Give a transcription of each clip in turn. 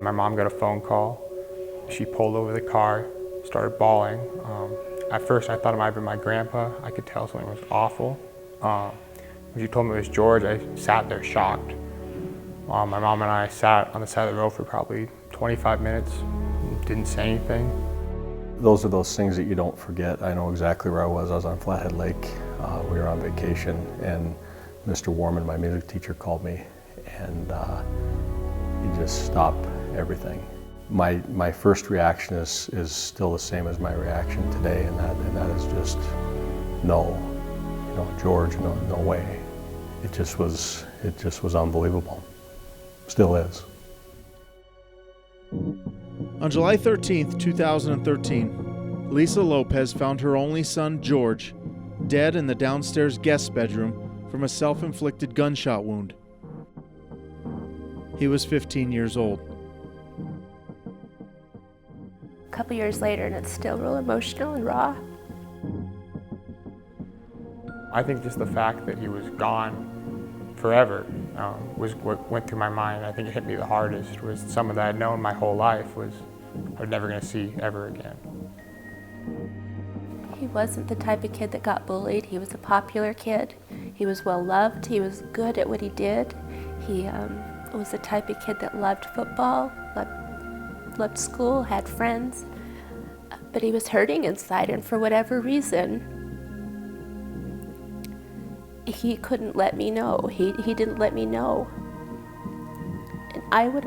My mom got a phone call. She pulled over the car, started bawling. At first I thought it might have been my grandpa. I could tell something was awful. When she told me it was George, I sat there shocked. My mom and I sat on the side of the road for probably 25 minutes, didn't say anything. Those are those things that you don't forget. I know exactly where I was. I was on Flathead Lake. We were on vacation, and Mr. Warman, my music teacher, called me, and he just stopped everything. My first reaction is still the same as my reaction today, and that is just no, George, no way. It just was unbelievable. Still is. On July 13th, 2013, Lisa Lopez found her only son, George, dead in the downstairs guest bedroom from a self-inflicted gunshot wound. He was 15 years old. A couple years later, and it's still real emotional and raw. I think just the fact that he was gone forever was what went through my mind. I think it hit me the hardest, was someone that I'd known my whole life I was never going to see ever again. He wasn't the type of kid that got bullied. He was a popular kid. He was well loved. He was good at what he did. He was the type of kid that loved football, loved school, had friends. But he was hurting inside, and for whatever reason, he couldn't let me know. He didn't let me know. And I would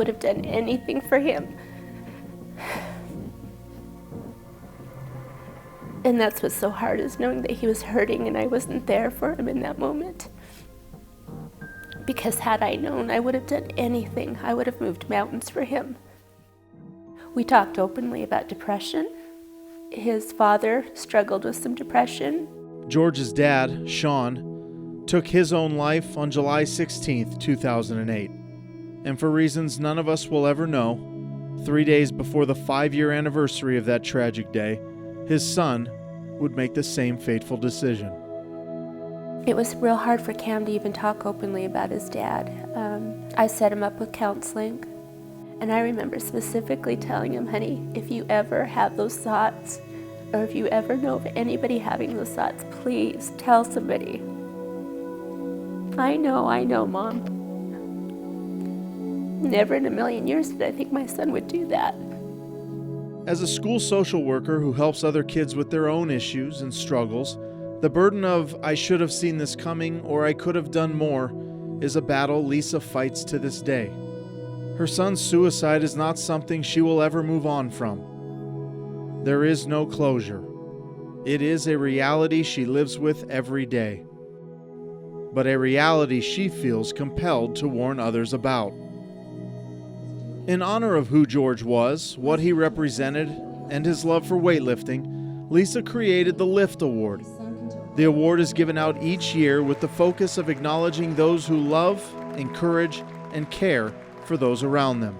have done anything for him. And that's what's so hard, is knowing that he was hurting and I wasn't there for him in that moment. Because had I known, I would have done anything. I would have moved mountains for him. We talked openly about depression. His father struggled with some depression. George's dad, Sean, took his own life on July 16th, 2008. And for reasons none of us will ever know, 3 days before the 5-year anniversary of that tragic day, his son would make the same fateful decision. It was real hard for Cam to even talk openly about his dad. I set him up with counseling. And I remember specifically telling him, honey, if you ever have those thoughts, or if you ever know of anybody having those thoughts, please tell somebody. I know, Mom. Never in a million years did I think my son would do that. As a school social worker who helps other kids with their own issues and struggles, the burden of I should have seen this coming or I could have done more is a battle Lisa fights to this day. Her son's suicide is not something she will ever move on from. There is no closure. It is a reality she lives with every day, but a reality she feels compelled to warn others about. In honor of who George was, what he represented, and his love for weightlifting, Lisa created the LIFT Award. The award is given out each year with the focus of acknowledging those who love, encourage, and care for those around them.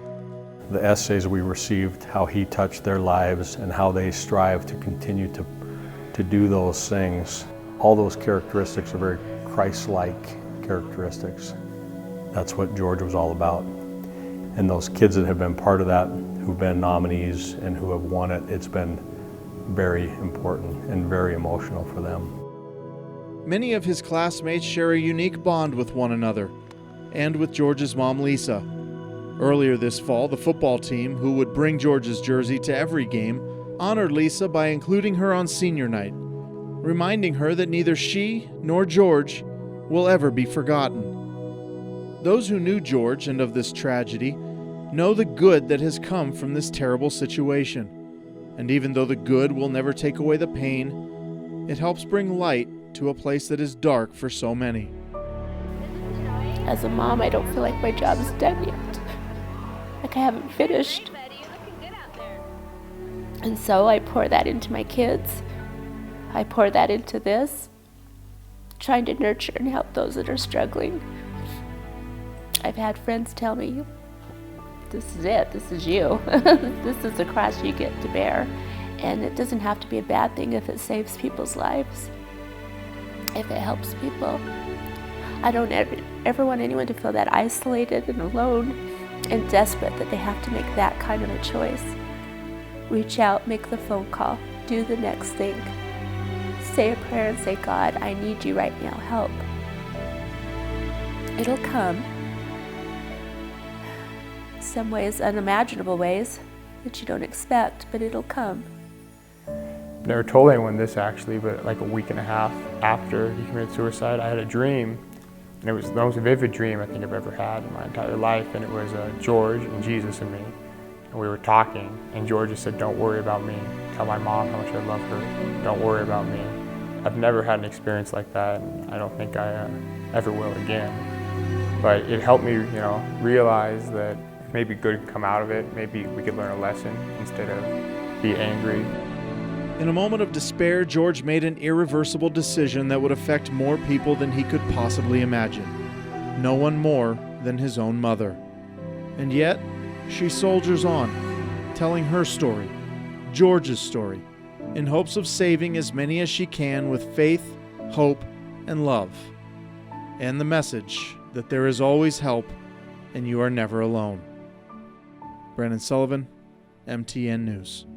The essays we received, how he touched their lives and how they strive to continue to do those things, all those characteristics are very Christ-like characteristics. That's what George was all about. And those kids that have been part of that, who've been nominees and who have won it, it's been very important and very emotional for them. Many of his classmates share a unique bond with one another, and with George's mom, Lisa. Earlier this fall, the football team, who would bring George's jersey to every game, honored Lisa by including her on senior night, reminding her that neither she nor George will ever be forgotten. Those who knew George and of this tragedy know the good that has come from this terrible situation. And even though the good will never take away the pain, it helps bring light to a place that is dark for so many. As a mom, I don't feel like my job is done yet. Like I haven't finished. And so I pour that into my kids. I pour that into this, trying to nurture and help those that are struggling. I've had friends tell me, this is it, this is you. This is the cross you get to bear. And it doesn't have to be a bad thing if it saves people's lives. if it helps people. I don't ever want anyone to feel that isolated and alone and desperate that they have to make that kind of a choice. Reach out, make the phone call, do the next thing. Say a prayer and say, God, I need you right now, help. It'll come. Some ways, unimaginable ways that you don't expect, but it'll come. Never told anyone this actually, but like a week and a half after he committed suicide, I had a dream, and it was the most vivid dream I think I've ever had in my entire life, and it was George and Jesus and me, and we were talking, and George just said, don't worry about me, tell my mom how much I love her, don't worry about me. I've never had an experience like that, and I don't think I ever will again, but it helped me, realize that maybe good can come out of it, maybe we could learn a lesson instead of be angry. In a moment of despair, George made an irreversible decision that would affect more people than he could possibly imagine. No one more than his own mother. And yet, she soldiers on, telling her story, George's story, in hopes of saving as many as she can with faith, hope, and love. And the message that there is always help and you are never alone. Brandon Sullivan, MTN News.